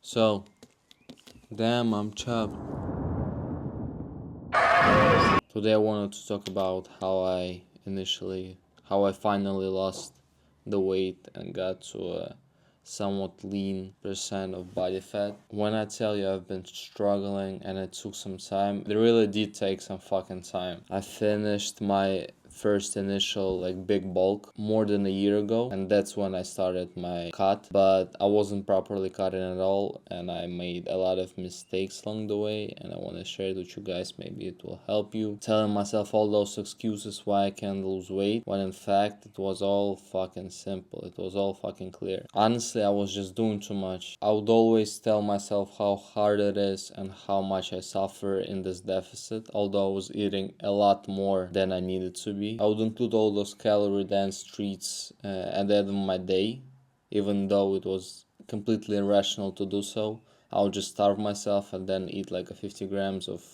So, damn, I'm chopped. Today I wanted to talk about how I finally lost the weight and got to a somewhat lean percent of body fat. When I tell you I've been struggling and it took some time, it really did take some fucking time. I finished my first initial big bulk more than a year ago, and that's when I started my cut, but I wasn't properly cutting at all and I made a lot of mistakes along the way, and I want to share it with you guys. Maybe it will help you. Telling myself all those excuses why I can't lose weight, when in fact it was all fucking simple, it was all fucking clear. Honestly, I was just doing too much. I would always tell myself how hard it is and how much I suffer in this deficit, although I was eating a lot more than I needed to be. I would include all those calorie dense treats at the end of my day, even though it was completely irrational to do so. I would just starve myself and then eat like a 50 grams of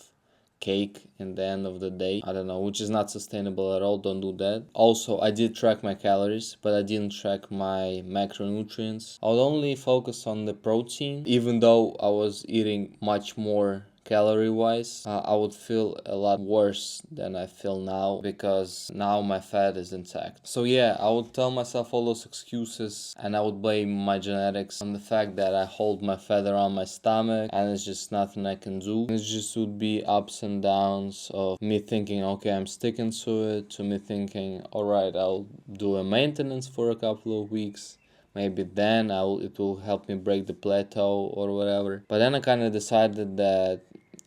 cake in the end of the day. I don't know, which is not sustainable at all. Don't do that. Also, I did track my calories, but I didn't track my macronutrients. I would only focus on the protein, even though I was eating much more calorie wise. I would feel a lot worse than I feel now, because now my fat is intact. So yeah, I would tell myself all those excuses and I would blame my genetics on the fact that I hold my fat around my stomach and it's just nothing I can do. It just would be ups and downs of me thinking, okay, I'm sticking to it, to me thinking, alright, I'll do a maintenance for a couple of weeks. Maybe then it will help me break the plateau or whatever. But then I kind of decided that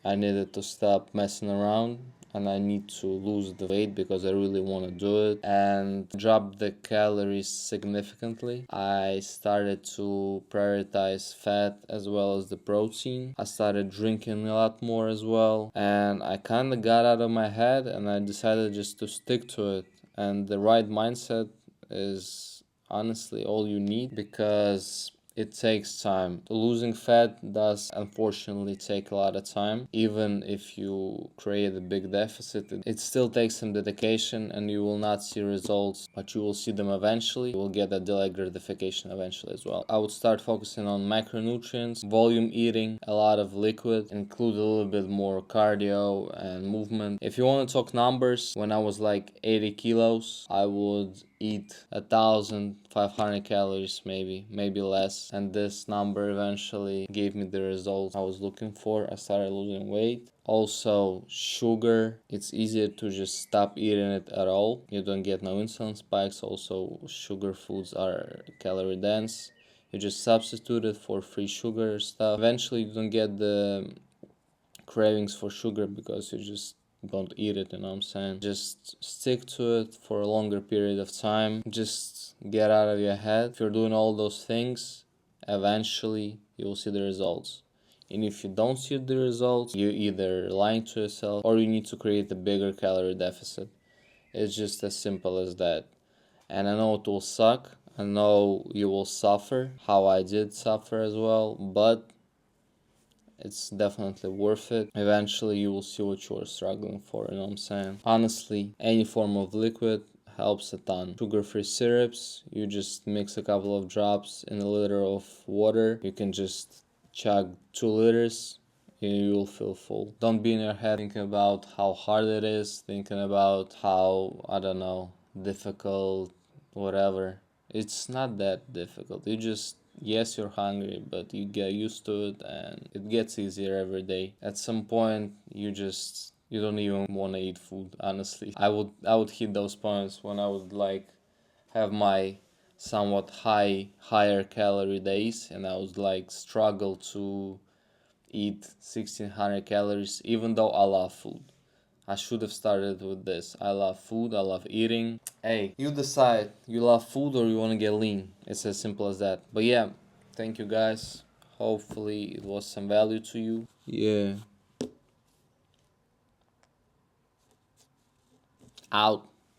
I needed to stop messing around and I need to lose the weight because I really want to do it and drop the calories significantly. I started to prioritize fat as well as the protein. I started drinking a lot more as well, and I kind of got out of my head and I decided just to stick to it. And the right mindset is honestly all you need, because it takes time. Losing fat does unfortunately take a lot of time. Even if you create a big deficit, it still takes some dedication and you will not see results, but you will see them eventually. You will get a delayed gratification eventually as well. I would start focusing on macronutrients, volume eating, a lot of liquid, include a little bit more cardio and movement. If you want to talk numbers, when I was like 80 kilos, I would eat 1,500 calories, maybe less, and this number eventually gave me the results I was looking for. I started losing weight. Also, sugar, it's easier to just stop eating it at all. You don't get no insulin spikes. Also, sugar foods are calorie dense. You just substitute it for free sugar stuff. Eventually you don't get the cravings for sugar because you just don't eat it, you know what I'm saying? Just stick to it for a longer period of time. Just get out of your head. If you're doing all those things, eventually you'll see the results. And if you don't see the results, you're either lying to yourself or you need to create a bigger calorie deficit. It's just as simple as that. And I know it will suck. I know you will suffer, how I did suffer as well, but it's definitely worth it. Eventually you will see what you're struggling for, you know what I'm saying? Honestly, any form of liquid helps a ton. Sugar-free syrups, you just mix a couple of drops in a liter of water. You can just chug 2 liters, you will feel full. Don't be in your head thinking about how hard it is, thinking about how, I don't know, difficult, whatever. It's not that difficult. You just, yes, you're hungry, but you get used to it and it gets easier every day. At some point, you don't even want to eat food, honestly. I would hit those points when I would like have my somewhat higher calorie days, and I would like struggle to eat 1600 calories, even though I love food. I should have started with this. I love food, I love eating. Hey, you decide, you love food or you want to get lean. It's as simple as that. But yeah, thank you guys. Hopefully it was some value to you. Yeah. Out.